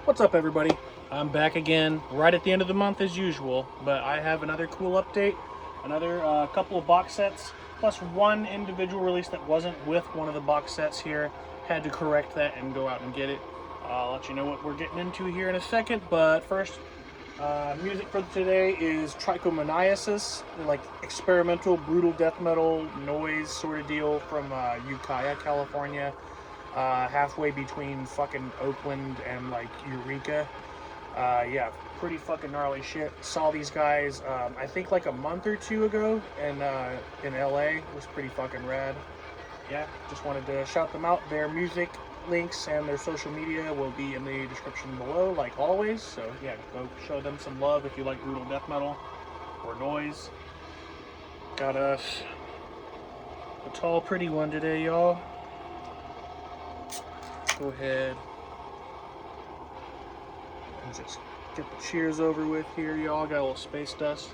What's up, everybody? I'm back again right at the end of the month as usual, but I have another cool update, another couple of box sets, plus one individual release that wasn't with one of the box sets here. Had to correct that and go out and get it. I'll let you know what we're getting into here in a second, but first, music for today is Trichomoniasis, like experimental brutal death metal noise sort of deal from Ukiah, California. Halfway between fucking Oakland and like Eureka. Yeah, pretty fucking gnarly shit. Saw these guys, I think like a month or two ago in LA. It was pretty fucking rad. Yeah, just wanted to shout them out. Their music links and their social media will be in the description below, like always. So yeah, go show them some love if you like brutal death metal or noise. Got us a tall, pretty one today, y'all. Go ahead and just get the cheers over with here, y'all. Got a little space dust.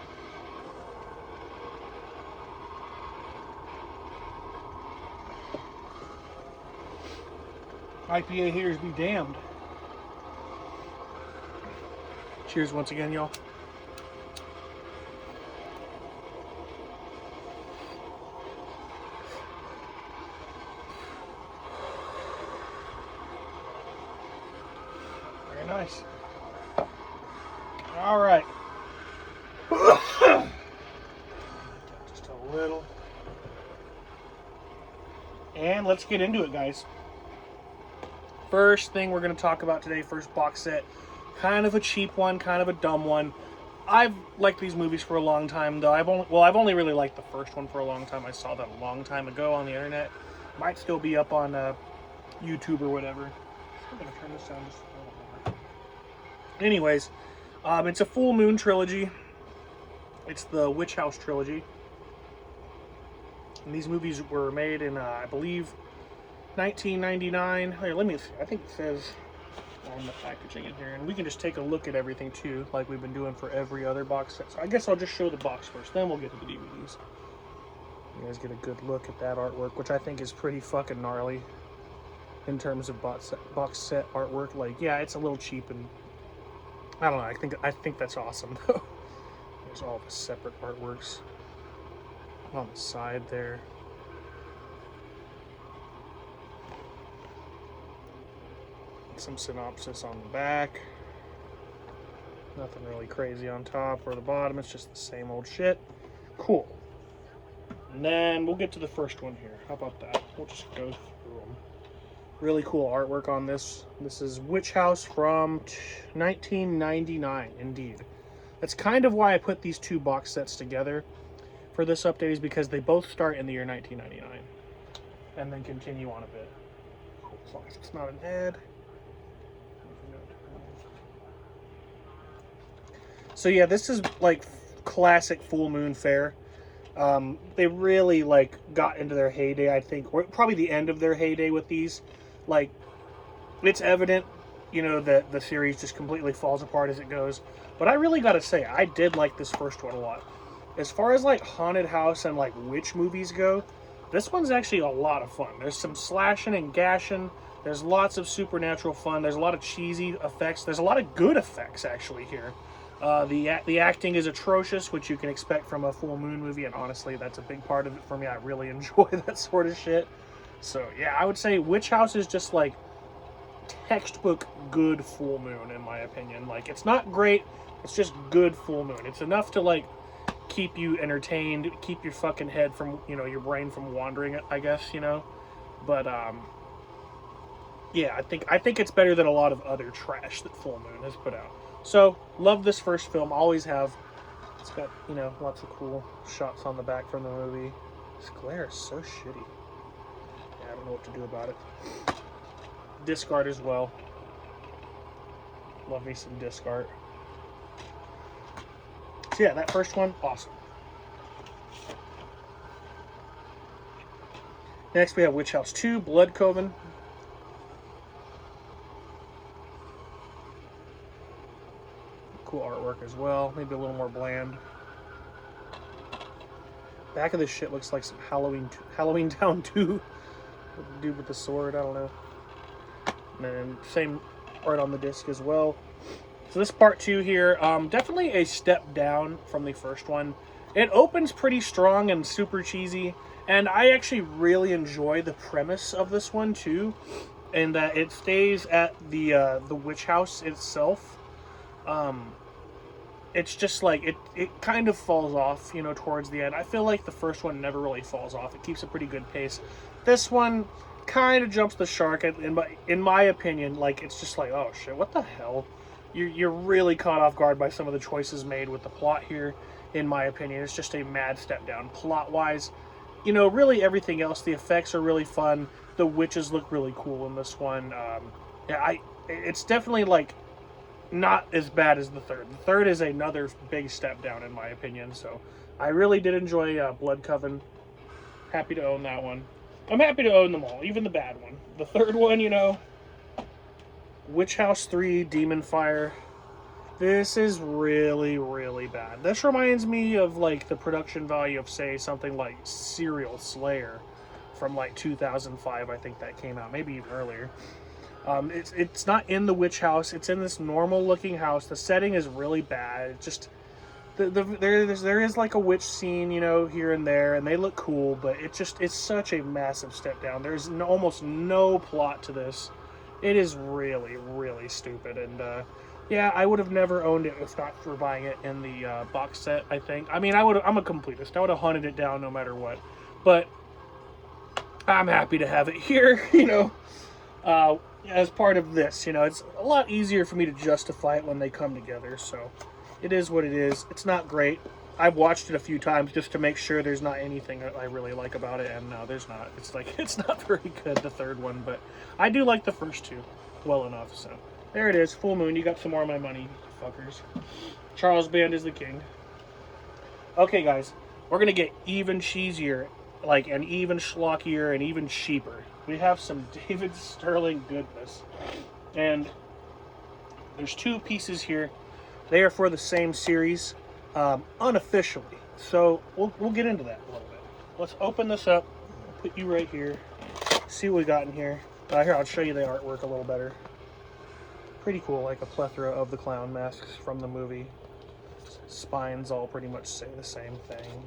IPA haters be damned. Cheers once again, y'all. Very nice. All right. Just a little. And let's get into it, guys. First thing we're going to talk about today, first box set. Kind of a cheap one, kind of a dumb one. I've liked these movies for a long time, though. I've only really liked the first one for a long time. I saw that a long time ago on the internet. Might still be up on YouTube or whatever. I'm going to turn this down just a little more. Anyways, it's a Full Moon trilogy. It's the Witch House trilogy. And these movies were made in, I believe, 1999. Here, let me see. I think it says on the packaging in here. And we can just take a look at everything, too, like we've been doing for every other box set. So I guess I'll just show the box first, then we'll get to the DVDs. You guys get a good look at that artwork, which I think is pretty fucking gnarly in terms of box set artwork. Like, yeah, it's a little cheap, and I don't know. I think that's awesome, though. There's all the separate artworks on the side there. Some synopsis on the back. Nothing really crazy on top or the bottom. It's just the same old shit. Cool. And then we'll get to the first one here. How about that? We'll just go through them. Really cool artwork on this. This is Witch House from 1999, indeed. That's kind of why I put these two box sets together for this update, is because they both start in the year 1999 and then continue on a bit. Cool. As long as it's not an ad. So yeah, this is like classic Full Moon fare. They really like got into their heyday, I think, or probably the end of their heyday with these. Like, it's evident, you know, that the series just completely falls apart as it goes. But I really gotta say, I did like this first one a lot. As far as like haunted house and like witch movies go, this one's actually a lot of fun. There's some slashing and gashing. There's lots of supernatural fun. There's a lot of cheesy effects. There's a lot of good effects actually here. The acting is atrocious, which you can expect from a Full Moon movie, and honestly, that's a big part of it for me. I really enjoy that sort of shit. So yeah, I would say Witch House is just like textbook good Full Moon, in my opinion. Like, it's not great, it's just good Full Moon. It's enough to like keep you entertained, keep your fucking head from, you know, your brain from wandering, I guess, you know. But yeah, I think it's better than a lot of other trash that Full Moon has put out. So, love this first film, always have. It's got, you know, lots of cool shots on the back from the movie. This glare is so shitty. Yeah, I don't know what to do about it. Disc art as well. Love me some disc art. So yeah, that first one, awesome. Next we have Witch House 2, Blood Coven. Cool artwork as well, maybe a little more bland. Back of this shit looks like some Halloween Town 2. The dude with the sword, I don't know. And then same right on the disc as well. So this part 2 here, definitely a step down from the first one. It opens pretty strong and super cheesy, and I actually really enjoy the premise of this one too, and that it stays at the witch house itself. It's just like it kind of falls off, you know, towards the end. I feel like the first one never really falls off. It keeps a pretty good pace. This one kind of jumps the shark in my opinion. Like, it's just like, oh shit, what the hell? You're really caught off guard by some of the choices made with the plot here. In my opinion, it's just a mad step down plot wise. You know, really everything else, the effects are really fun. The witches look really cool in this one. Yeah, it's definitely like not as bad as the third. The third is another big step down in my opinion. So I really did enjoy Blood Coven. Happy to own that one. I'm happy to own them all, even the bad one. The third one, you know, Witch House 3 Demon Fire. This is really, really bad. This reminds me of like the production value of, say, something like Serial Slayer from like 2005. I think that came out, maybe even earlier. It's not in the witch house. It's in this normal looking house. The setting is really bad. It's just there is like a witch scene, you know, here and there, and they look cool, but it's such a massive step down. There's almost no plot to this. It is really, really stupid, and yeah, I would have never owned it if not for buying it in the box set. I think. I mean, I'm a completist. I would have hunted it down no matter what, but I'm happy to have it here. You know. As part of this, you know, it's a lot easier for me to justify it when they come together, so it is what it is. It's not great. I've watched it a few times just to make sure there's not anything I really like about it, and no, there's not. It's like, it's not very good, the third one, but I do like the first two well enough, so there it is. Full Moon. You got some more of my money, fuckers. Charles Band is the king. Okay, guys, we're gonna get even cheesier, like, and even schlockier and even cheaper. We have some David Sterling goodness, and there's two pieces here. They are for the same series, unofficially. So we'll get into that a little bit. Let's open this up. I'll put you right here. See what we got in here. Here, I'll show you the artwork a little better. Pretty cool, like a plethora of the clown masks from the movie. Spines all pretty much say the same thing.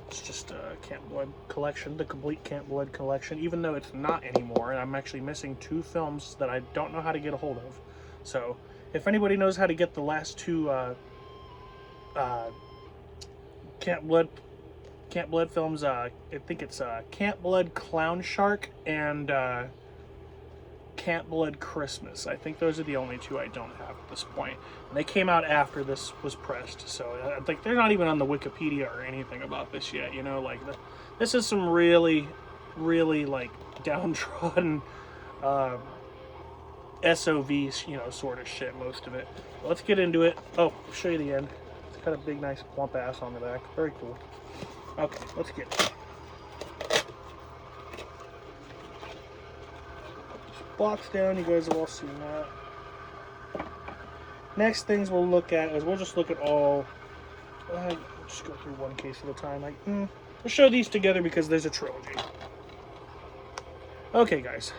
It's just a Camp Blood collection, the complete Camp Blood collection, even though it's not anymore, and I'm actually missing two films that I don't know how to get a hold of. So, if anybody knows how to get the last two Camp Blood films, I think it's Camp Blood Clown Shark and Camp Blood Christmas. I think those are the only two I don't have at this point. And they came out after this was pressed, so I think they're not even on the Wikipedia or anything about this yet, you know, like this is some really, really like downtrodden SOVs, you know, sort of shit, most of it. Let's get into it. Oh, I'll show you the end. It's got a big, nice plump ass on the back. Very cool. Okay, let's get it. Box down, you guys have all seen that. Next things we'll look at is we'll just look at all. We'll just go through one case at a time. Like, we'll show these together because there's a trilogy. Okay, guys.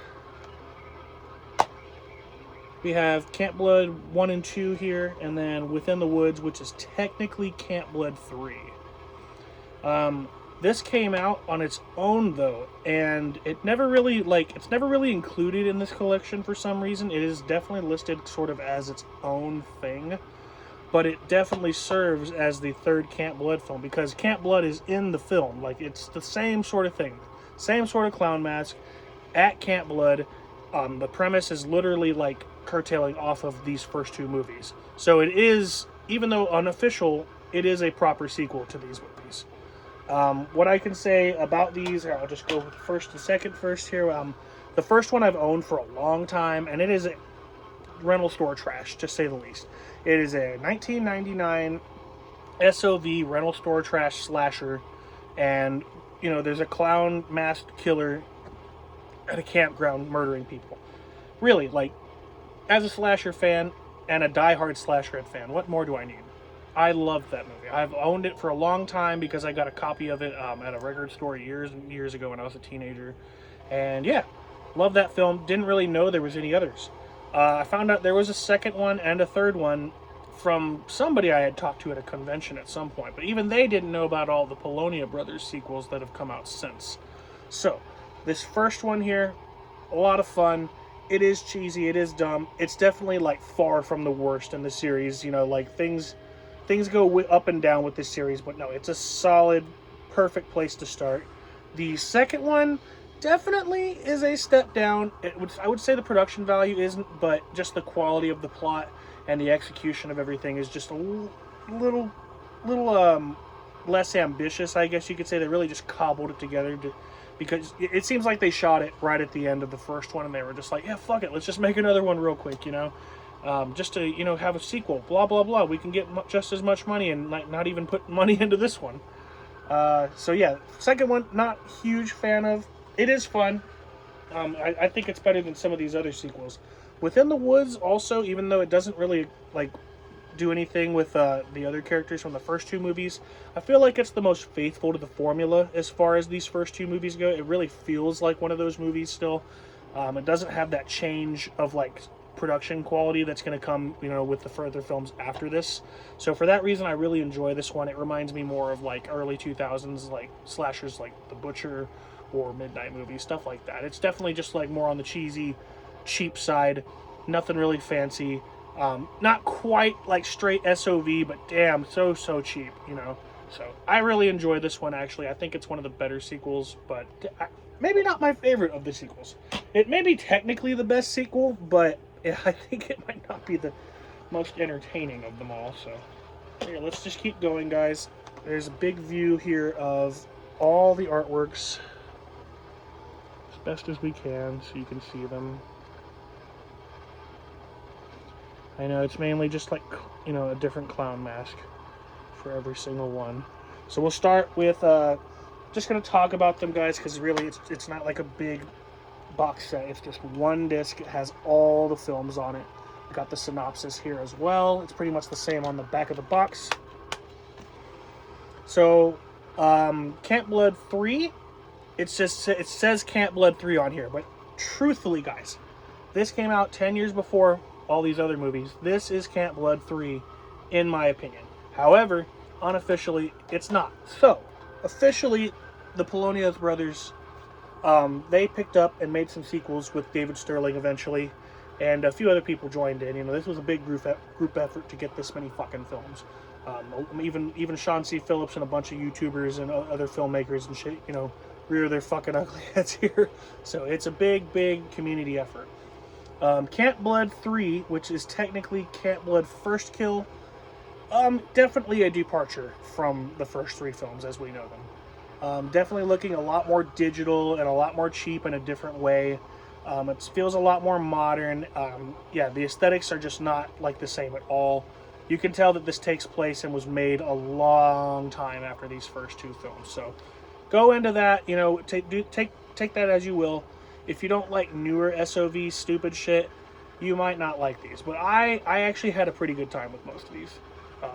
We have Camp Blood 1 and 2 here, and then Within the Woods, which is technically Camp Blood 3. This came out on its own though, and it's never really included in this collection for some reason. It is definitely listed sort of as its own thing, but it definitely serves as the third Camp Blood film because Camp Blood is in the film. Like, it's the same sort of thing, same sort of clown mask at Camp Blood. The premise is literally like curtailing off of these first two movies. So it is, even though unofficial, it is a proper sequel to these movies. What I can say about these, I'll just go with first and second first here. The first one I've owned for a long time, and it is a rental store trash, to say the least. It is a 1999 SOV rental store trash slasher, and, you know, there's a clown masked killer at a campground murdering people. Really, like, as a slasher fan and a diehard slasher fan, what more do I need? I love that movie. I've owned it for a long time because I got a copy of it at a record store years and years ago when I was a teenager. And yeah, Love that film. Didn't really know there was any others. I found out there was a second one and a third one from somebody I had talked to at a convention at some point. But even they didn't know about all the Polonia Brothers sequels that have come out since. So, this first one here, a lot of fun. It is cheesy. It is dumb. It's definitely like far from the worst in the series. You know, like things go up and down with this series. But no, it's a solid, perfect place to start. The second one definitely is a step down. I would say the production value isn't, but just the quality of the plot and the execution of everything is just a little less ambitious, I guess you could say. They really just cobbled it together because it seems like they shot it right at the end of the first one and they were just like, yeah, fuck it, let's just make another one real quick, you know, just to, you know, have a sequel, blah blah blah, we can get just as much money and not even put money into this one. So yeah, second one, not huge fan of. It is fun. I think it's better than some of these other sequels. Within the Woods also, even though it doesn't really like do anything with the other characters from the first two movies, I feel like it's the most faithful to the formula as far as these first two movies go. It really feels like one of those movies still. It doesn't have that change of like production quality that's going to come, you know, with the further films after this. So for that reason, I really enjoy this one. It reminds me more of like early 2000s like slashers like The Butcher or Midnight Movie, stuff like that. It's definitely just like more on the cheesy, cheap side. Nothing really fancy. Not quite like straight SOV, but damn, so cheap, you know. So I really enjoy this one, actually. I think it's one of the better sequels, but maybe not my favorite of the sequels. It may be technically the best sequel, but I think it might not be the most entertaining of them all. So here, let's just keep going, guys. There's a big view here of all the artworks as best as we can so you can see them. I know it's mainly just like, you know, a different clown mask for every single one. So we'll start with just going to talk about them, guys, because really it's not like a big box set. It's just one disc. It has all the films on it. I got the synopsis here as well. It's pretty much the same on the back of the box. So Camp Blood 3, it says Camp Blood 3 on here, but truthfully, guys, this came out 10 years before all these other movies. This is Camp Blood 3 in my opinion. However, unofficially it's not. So officially the Polonia Brothers, they picked up and made some sequels with David Sterling eventually, and a few other people joined in. You know, this was a big group effort to get this many fucking films. Even Sean C. Phillips and a bunch of YouTubers and other filmmakers and shit, you know, rear their fucking ugly heads here. So it's a big community effort. Camp Blood 3, which is technically Camp Blood First Kill, definitely a departure from the first three films as we know them. Definitely looking a lot more digital and a lot more cheap in a different way. It feels a lot more modern. Yeah, the aesthetics are just not like the same at all. You can tell that this takes place and was made a long time after these first two films. So go into that, you know, take that as you will. If you don't like newer SOV stupid shit, you might not like these. But I actually had a pretty good time with most of these.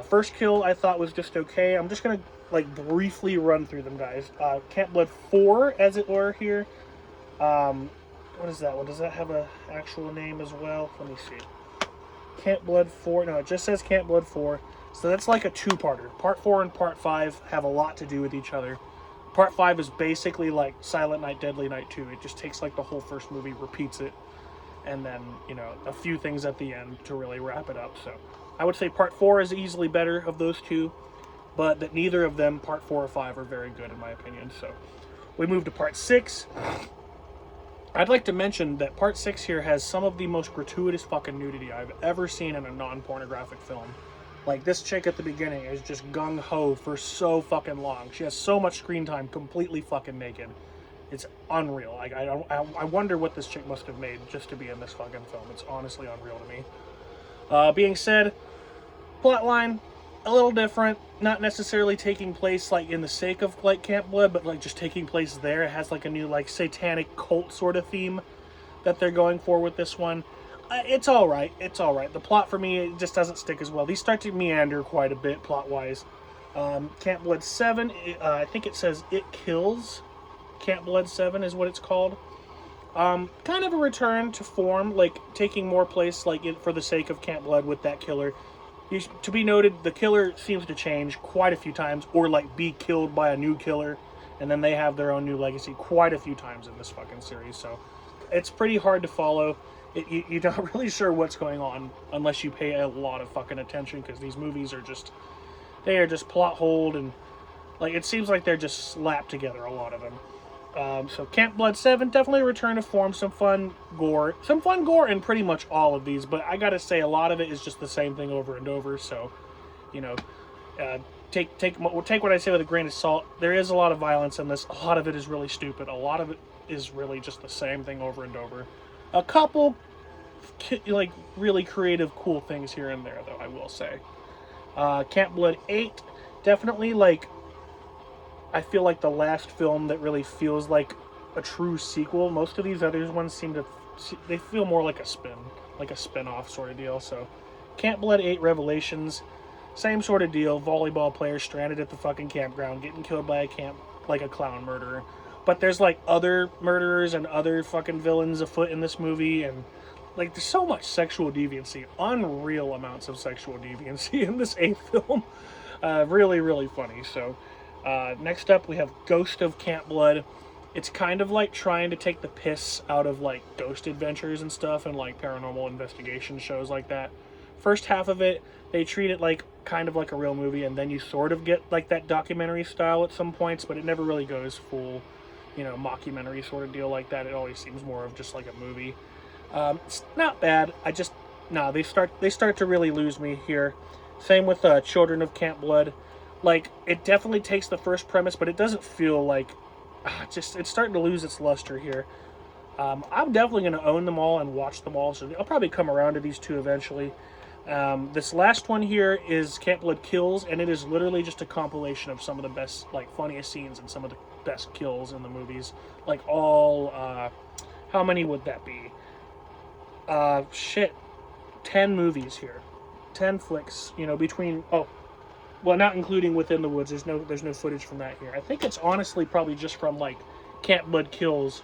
First Kill I thought was just okay. I'm just going to like briefly run through them, guys. Camp Blood 4, as it were, here. What is that one? Does that have an actual name as well? Let me see. Camp Blood 4. No, it just says Camp Blood 4. So that's like a two-parter. Part 4 and Part 5 have a lot to do with each other. Part 5 is basically like Silent Night, Deadly Night 2. It just takes like the whole first movie, repeats it, and then, you know, a few things at the end to really wrap it up. So I would say Part 4 is easily better of those two, but that neither of them, Part 4 or 5, are very good in my opinion. So we move to Part 6. I'd like to mention that Part 6 here has some of the most gratuitous fucking nudity I've ever seen in a non-pornographic film. Like, this chick at the beginning is just gung-ho for so fucking long. She has so much screen time completely fucking naked. It's unreal. Like, I wonder what this chick must have made just to be in this fucking film. It's honestly unreal to me. Being said, plotline, a little different. Not necessarily taking place, like, in the sake of, like, Camp Blood, but, like, just taking place there. It has, like, a new, like, satanic cult sort of theme that they're going for with this one. It's alright. It's alright. The plot for me, it just doesn't stick as well. These start to meander quite a bit plot-wise. Camp Blood 7, I think it says It Kills. Camp Blood 7 is what it's called. Kind of a return to form, like taking more place, like for the sake of Camp Blood with that killer. To be noted, the killer seems to change quite a few times, or like be killed by a new killer, and then they have their own new legacy quite a few times in this fucking series. So it's pretty hard to follow. You're not really sure what's going on unless you pay a lot of fucking attention, because these movies are just, they are just plot holed, and like it seems like they're just slapped together, a lot of them. So Camp Blood 7, definitely a return to form, some fun gore in pretty much all of these, but I gotta say a lot of it is just the same thing over and over, so, you know, take what I say with a grain of salt. There is a lot of violence in this, a lot of it is really stupid, a lot of it is really just the same thing over and over. A couple, like, really creative, cool things here and there, though, I will say. Camp Blood 8, definitely, like, I feel like the last film that really feels like a true sequel. Most of these other ones seem to, they feel more like a spin-off sort of deal. So, Camp Blood 8 Revelations, same sort of deal. Volleyball player stranded at the fucking campground, getting killed by a clown murderer. But there's like other murderers and other fucking villains afoot in this movie, and like there's so much sexual deviancy, unreal amounts of sexual deviancy in this 8th film. Really, really funny. So. Next up, we have Ghost of Camp Blood. It's kind of like trying to take the piss out of like Ghost Adventures and stuff, and like paranormal investigation shows like that. First half of it, they treat it like kind of like a real movie, and then you sort of get like that documentary style at some points, but it never really goes full, you know, mockumentary sort of deal like that. It always seems more of just like a movie. It's not bad. They start to really lose me here. Same with Children of Camp Blood. Like, it definitely takes the first premise, but it doesn't feel like, it's starting to lose its luster here. I'm definitely going to own them all and watch them all, so I'll probably come around to these two eventually. This last one here is Camp Blood Kills, and it is literally just a compilation of some of the best, like, funniest scenes and some of the best kills in the movies. Like, all, how many would that be? 10 movies here. 10 flicks, you know, between, well, not including Within the Woods. There's no footage from that here. I think it's honestly probably just from like Camp Blood Kills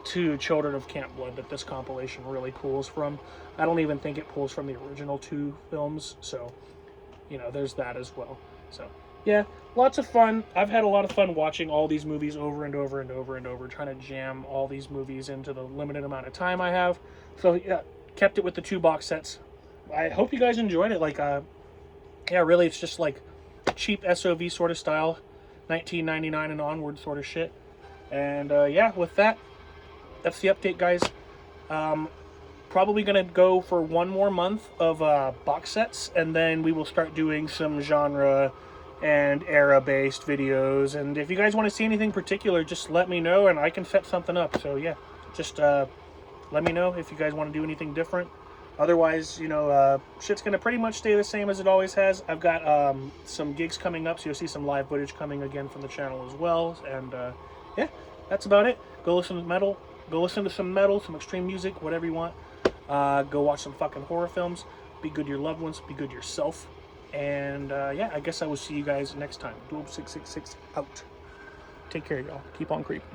to Children of Camp Blood that this compilation really pulls from. I don't even think it pulls from the original 2 films. So, you know, there's that as well. So, yeah, lots of fun. I've had a lot of fun watching all these movies over and over and over and over, trying to jam all these movies into the limited amount of time I have. So, yeah, kept it with the 2 box sets. I hope you guys enjoyed it. Like, yeah, really, it's just like cheap SOV sort of style, $19.99 and onward sort of shit. And yeah, with that, that's the update, guys. Probably gonna go for one more month of box sets, and then we will start doing some genre and era based videos. And if you guys want to see anything particular, just let me know and I can set something up. So yeah, just let me know if you guys want to do anything different. Otherwise, you know, shit's going to pretty much stay the same as it always has. I've got some gigs coming up, so you'll see some live footage coming again from the channel as well. And, yeah, that's about it. Go listen to metal. Go listen to some metal, some extreme music, whatever you want. Go watch some fucking horror films. Be good to your loved ones. Be good to yourself. And, yeah, I guess I will see you guys next time. Dual 666 out. Take care, y'all. Keep on creeping.